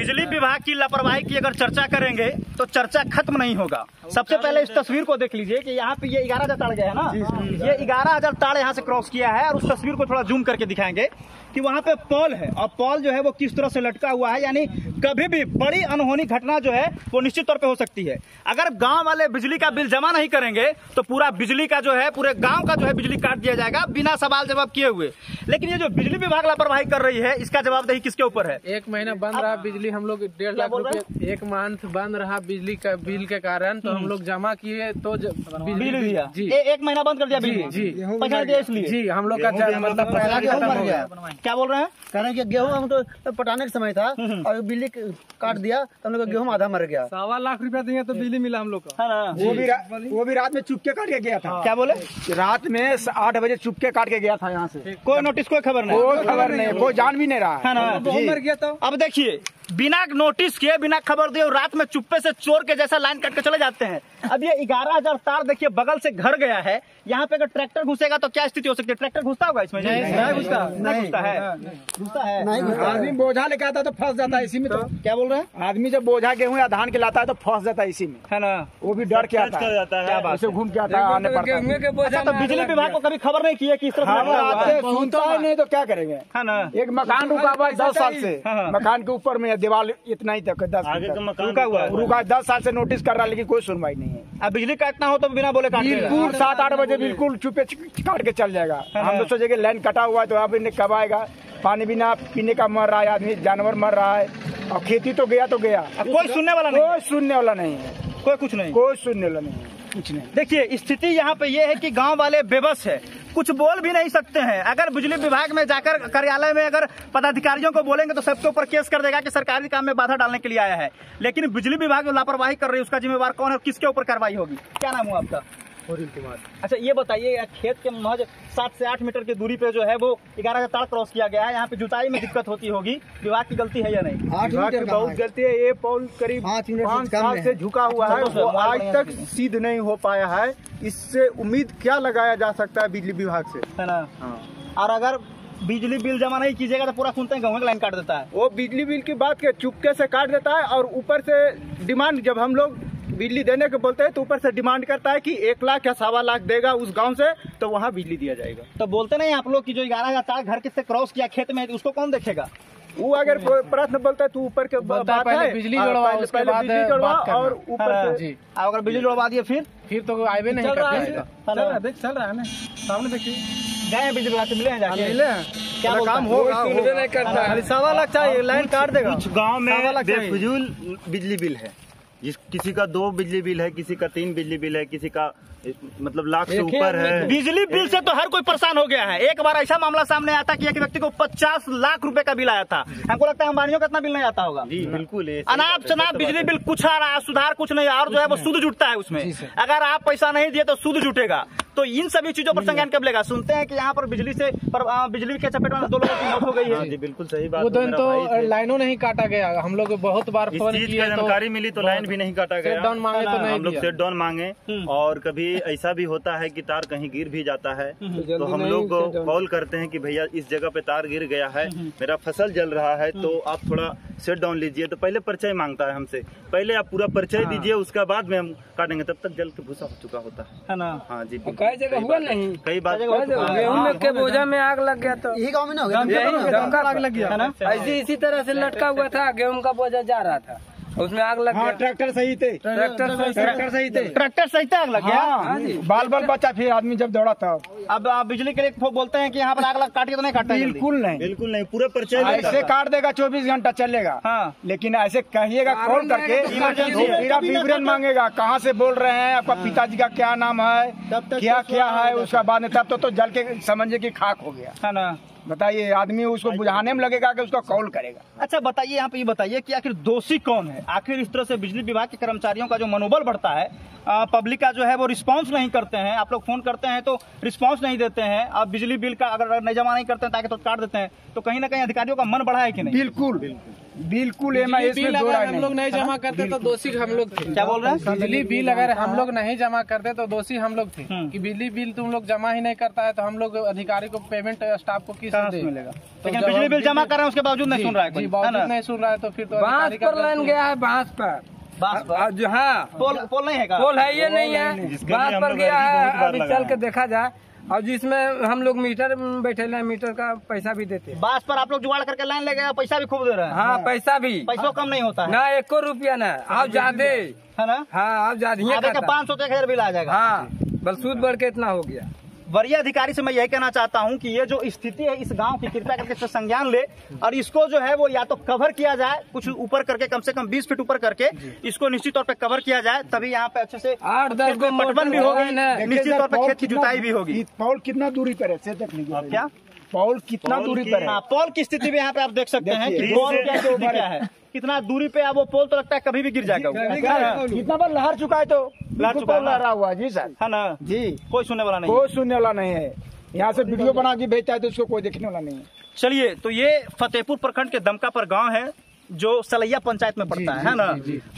बिजली विभाग की लापरवाही की अगर चर्चा करेंगे तो चर्चा खत्म नहीं होगा। सबसे पहले इस तस्वीर को देख लीजिए कि यहाँ पे ये 11,000 तार गया है ना, ये 11,000 तार यहाँ से क्रॉस किया है। और उस तस्वीर को थोड़ा जूम करके दिखाएंगे कि वहाँ पे पोल है और पोल जो है वो किस तरह से लटका हुआ है। यानी कभी भी बड़ी अनहोनी घटना जो है वो निश्चित तौर पे हो सकती है। अगर गांव वाले बिजली का बिल जमा नहीं करेंगे तो पूरा बिजली का जो है, पूरे गांव का जो है बिजली काट दिया जाएगा बिना सवाल जवाब किए हुए। लेकिन ये जो बिजली विभाग लापरवाही कर रही है, इसका जवाबदेही किसके ऊपर है? 1 महीना बंद रहा बिजली, हम लोग 1.5 लाख रुपए 1 मंथ बंद रहा बिजली का बिल के कारण, तो हम लोग जमा किए तो बिजली दिया जी। 1 महीना बंद कर दिया बिजली जी पैसा दिया इसलिए जी। हम लोग का मतलब पैसा खत्म हो गया। क्या बोल रहे हैं? कह रहे हैं कि गेहूं हम तो पटाने का समय था और बिजली काट दिया तो हम लोग का गेहूं आधा मर गया। 1.25 लाख रुपया दिए तो बिजली मिला हम लोग का, है ना? वो भी रात में चुपके काट के गया था। क्या बोले? रात में 8 बजे चुपके काट के गया था यहाँ से। कोई नोटिस, कोई खबर नहीं, कोई खबर नहीं, कोई जान भी नहीं रहा है ना? मर गया तो अब देखिए, बिना नोटिस किए, बिना खबर दिए रात में चुप्पे से चोर के जैसा लाइन काट के चले जाते हैं। अब ये 11,000 तार देखिए बगल से घर गया है। यहाँ पे अगर ट्रैक्टर घुसेगा तो क्या स्थिति हो सकती है? ट्रैक्टर घुसता होगा इसमें? नहीं घुसता है। आदमी बोझा लेके आता तो फंस जाता है इसी में। तो क्या बोल रहे हैं? आदमी जब बोझा गेहूं या धान के लाता है तो फंस जाता है इसी में, है ना? वो भी डर के आता है। क्या बात है? घूम के आता है, आने पड़ता है। अच्छा, तो बिजली विभाग को कभी खबर नहीं की है कि इस तरह सुनता है नहीं तो क्या करेंगे? है ना? एक मकान रुका हुआ है 10 साल से, हाँ। मकान के ऊपर में दीवार इतना ही तक 10 रुका हुआ है, रुका 10 साल से नोटिस कर रहा है, लेकिन कोई सुनवाई नहीं है। अब बिजली काटना हो तो बिना बोले काट देगा। बिल्कुल 7-8 बजे बिल्कुल चुपे काट के चल जाएगा। हम तो सोचे कि लाइन कटा हुआ है तो अब इन्हें कब आएगा? पानी बिना पीने का मर रहा है आदमी, जानवर मर रहा है, और खेती तो गया तो गया। कोई सुनने वाला नहीं, कोई सुनने वाला नहीं है, कोई कुछ नहीं, कोई सुनने वाला नहीं है, कुछ नहीं। देखिए स्थिति यहाँ पे ये है कि गांव वाले बेबस है, कुछ बोल भी नहीं सकते हैं। अगर बिजली विभाग में जाकर कार्यालय में अगर पदाधिकारियों को बोलेंगे तो सबके ऊपर केस कर देगा कि सरकारी काम में बाधा डालने के लिए आया है। लेकिन बिजली विभाग जो लापरवाही कर रही है उसका जिम्मेवार कौन है और किसके ऊपर कार्रवाई होगी? क्या नाम हुआ आपका? अच्छा, ये बताइए, खेत के महज 7 से 8 मीटर की दूरी पे जो है वो 11,000 तार क्रॉस किया गया है। यहाँ पे जुताई में दिक्कत होती होगी, विभाग की गलती है या नहीं? 8 मीटर बहुत गलती है। ये पोल करीब 5 साल से झुका हुआ है, वो आज तक सीध नहीं हो पाया है। इससे उम्मीद क्या लगाया जा सकता है बिजली विभाग से, है ना? और अगर बिजली बिल जमा नहीं कीजिएगा तो पूरा सुनते हैं गेहूं की लाइन काट देता है। वो बिजली बिल की बात के चुपके से काट देता है, और ऊपर से डिमांड, जब हम लोग बिजली देने को बोलते हैं तो ऊपर से डिमांड करता है कि 1 लाख या 1.25 लाख देगा उस गांव से तो वहाँ बिजली दिया जाएगा। तो बोलते नहीं आप लोग कि जो 11,000 तार घर किससे क्रॉस किया खेत में, उसको कौन देखेगा? वो अगर प्रश्न बोलता है तो ऊपर के बात है, बिजली जुड़वा, उसके बाद बिजली जुड़वा और ऊपर से जी। अगर बिजली जुड़वा दिए फिर तो आईवे नहीं चल रहा है ना, सामने देखिए, गए बिजली विभाग से मिले हैं जाके? क्या काम होगा? नहीं करता है। 1.25 लाख चाहिए, लाइन काट देगा। कुछ गांव में बेफजूल बिजली बिल है, किसी का 2 बिजली बिल है, किसी का 3 बिजली बिल है, किसी का मतलब लाख से ऊपर है। बिजली बिल से तो हर कोई परेशान हो गया है। एक बार ऐसा मामला सामने आया था कि एक व्यक्ति को 50 लाख रुपए का बिल आया था। हमको लगता है अंबानियों का इतना बिल नहीं आता होगा। जी बिल्कुल, अनाप शनाप बिजली बिल कुछ आ रहा है, सुधार कुछ नहीं, और जो है वो सूद जुटता है उसमें। अगर आप पैसा नहीं दिए तो सूद जुटेगा। तो इन सभी चीजों पर संज्ञान कब लेगा? सुनते हैं कि यहाँ पर बिजली के चपेट में 2 लोगों की मौत हो गई है। जी बिल्कुल सही बात। वो दिन तो लाइनों नहीं काटा गया, हम लोग बहुत बार फोन किया, जानकारी मिली तो लाइन भी नहीं काटा गया। डाउन मांगे तो नहीं, हम लोग सेट डाउन मांगे, और कभी ऐसा भी होता है कि तार कहीं गिर भी जाता है तो हम लोग कॉल करते हैं कि भैया इस जगह पे तार गिर गया है, मेरा फसल जल रहा है, तो आप थोड़ा सेट डाउन लीजिए। तो पहले परिचय मांगता है हमसे, पहले आप पूरा परिचय दीजिए, उसके बाद में हम काटेंगे। तब तक जल के भूसा हो चुका होता है ना? हाँ जी, कई जगह हुआ नहीं, कई बार गेहूं के बोझा में आग लग गया तो यही गाँव में ना हो गया, आग लग गया है ना। ऐसे इसी तरह से लटका हुआ था, गेहूं का बोझा जा रहा था, उसमें आग लग गया। ट्रैक्टर सही थे, ट्रैक्टर सही थे, ट्रैक्टर सही आग लग गया। बाल बच्चा फिर आदमी जब दौड़ा था। अब आप बिजली के लिए बोलते हैं कि यहाँ पर आग लग काटिए तो नहीं काटता? बिल्कुल नहीं, बिल्कुल नहीं, पूरा परिचय ऐसे काट देगा 24 घंटा चलेगा। हाँ। लेकिन ऐसे कहिएगा कॉल करके, फिर आप विवरण मांगेगा, कहाँ से बोल रहे हैं, आपका पिताजी का क्या नाम है, क्या क्या है, उसका बाद में तब तो जल के समझे कि खाक हो गया, है ना? बताइए। आदमी उसको बुझाने में लगेगा कि उसको कॉल करेगा। अच्छा बताइए, यहाँ पे ये बताइए कि आखिर दोषी कौन है? आखिर इस तरह से बिजली विभाग के कर्मचारियों का जो मनोबल बढ़ता है, पब्लिक का जो है वो रिस्पांस नहीं करते हैं। आप लोग फोन करते हैं तो रिस्पांस नहीं देते हैं, आप बिजली बिल का अगर नहीं जमा नहीं करते हैं ताकि तो काट देते हैं, तो कहीं ना कहीं अधिकारियों का मन बढ़ा है कि नहीं? बिल्कुल बिल्कुल बिल अगर हम लोग नहीं जमा करते तो दोषी हम लोग थे। क्या बोल रहे हैं? बिजली बिल अगर हम लोग नहीं जमा करते तो दोषी हम लोग थे कि बिजली बिल तुम लोग जमा ही नहीं करता है तो हम लोग अधिकारी को पेमेंट स्टाफ को किस कहाँ से मिलेगा? लेकिन बिजली बिल जमा कर रहे हैं उसके बावजूद नहीं सुन रहा है कोई, है बावजूद ना? नहीं सुन रहा है तो फिर तो बांस अधिकारी का पर लाइन गया है, बांस पर जो हाँ पोल नहीं है का? पोल है, ये नहीं है, जिसके बांस लिए हम पर लोग गया अर्जी है। बहुत बार अभी लगाए चल के देखा जाए, और जिसमें हम लोग मीटर बैठे हैं, मीटर का पैसा भी देते हैं। बांस पर आप लोग जुगाड़ करके लाइन ले गए, पैसा भी खूब दे रहे हैं। हाँ पैसा भी, पैसों कम नहीं होता है ना 1 रुपया ना, आप ज्यादा, है ना? हाँ आप ज्यादा आगे का 500 से 1000 बिल आ जाएगा। हाँ बस सूद बढ़ के इतना हो गया। वरीय अधिकारी से मैं यही कहना चाहता हूं कि ये जो स्थिति है इस गांव की, कृपया करके इस पर संज्ञान ले और इसको जो है वो या तो कवर किया जाए, कुछ ऊपर करके, कम से कम 20 फीट ऊपर करके इसको निश्चित तौर पे कवर किया जाए, तभी यहाँ पे अच्छे से 8-10 गो पटवन भी होगी, मोटर निश्चित तौर पे खेत की जुताई भी होगी। पॉल कितना दूरी पर है से तक नहीं गया। क्या पॉल कितना दूरी पर है? हाँ, पोल की स्थिति भी यहाँ पे आप देख सकते हैं कि पोल क्या स्थिति क्या है, कितना दूरी पे है वो पोल, तो लगता है कभी भी गिर जाएगा वो। कितना बार लहर चुका है तो लहर चुका है ना? लहरा हुआ जी सर, है ना? जी कोई सुनने वाला नहीं। कोई सुनने वाला नहीं है। यहाँ से वीडियो बना के भेजता है तो उसको कोई देखने वाला नहीं है। चलिए, तो ये फतेहपुर प्रखंड के दमका पर गांव है जो सलैया पंचायत में पड़ता है ना?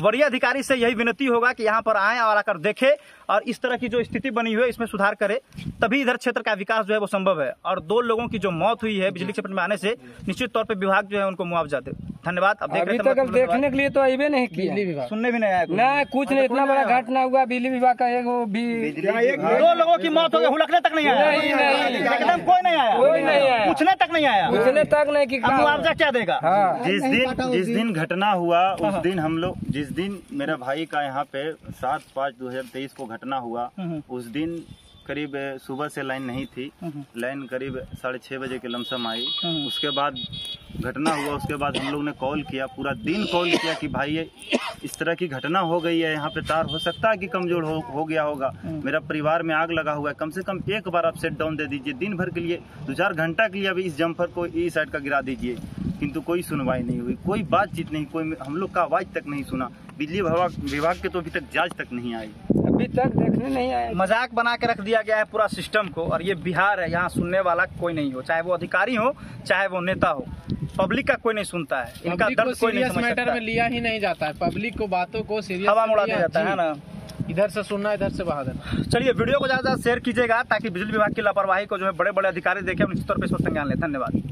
वरीय अधिकारी से यही विनती होगा कि यहाँ पर आए और आकर देखे और इस तरह की जो स्थिति बनी हुई है इसमें सुधार करे, तभी इधर क्षेत्र का विकास जो है वो संभव है। और 2 लोगों की जो मौत हुई है बिजली चपेट में आने से, निश्चित तौर पे विभाग जो है उनको मुआवजा दे। धन्यवाद। अब देख अभी रहे तक देखने के लिए तो आइबे नहीं किया, बिजली विभाग सुनने भी नहीं आया कोई। ना कुछ नहीं, इतना बड़ा घटना हुआ, बिजली विभाग का एक वो भी 2 लोगों की मौत हो गई, हुलकने तक नहीं आया, नहीं। एकदम कोई नहीं आया, कोई नहीं आया, पूछने तक नहीं आया, पूछने तक नहीं कि अब मुआवजा क्या देगा? हाँ जिस दिन घटना हुआ उस दिन हम लोग, जिस दिन मेरा भाई का यहाँ पे 7/5/2023 को घटना हुआ, उस दिन करीब सुबह से लाइन नहीं थी, लाइन करीब 6:30 बजे के लमसम आई। उसके बाद घटना हुआ, उसके बाद हम लोग ने कॉल किया, पूरा दिन कॉल किया कि भाई ये इस तरह की घटना हो गई है, यहाँ पे तार हो सकता है कि कमजोर हो गया होगा, मेरा परिवार में आग लगा हुआ है, कम से कम एक बार आप सेट डाउन दे दीजिए, दिन भर के लिए 2-4 घंटा के लिए अभी इस जम्पर को इस साइड का गिरा दीजिए। किंतु कोई सुनवाई नहीं हुई, कोई बातचीत नहीं, कोई हम लोग का आवाज तक नहीं सुना। बिजली विभाग के तो अभी तक जांच तक नहीं आई, अभी तक देखने नहीं आया। मजाक बना के रख दिया गया है पूरा सिस्टम को, और ये बिहार है, यहाँ सुनने वाला कोई नहीं हो, चाहे वो अधिकारी हो चाहे वो नेता हो, पब्लिक का कोई नहीं सुनता है, इनका दर्द कोई नहीं समझ मैटर सकता में लिया ही नहीं जाता है, पब्लिक को बातों को सीरियस हवा में उड़ा दिया जाता है ना। इधर से सुनना, इधर से बहा देना। चलिए, वीडियो को ज्यादा शेयर कीजिएगा ताकि बिजली विभाग की लापरवाही को जो है बड़े बड़े अधिकारी देखें और निश्चित तौर पर इस पर संज्ञान लें। धन्यवाद।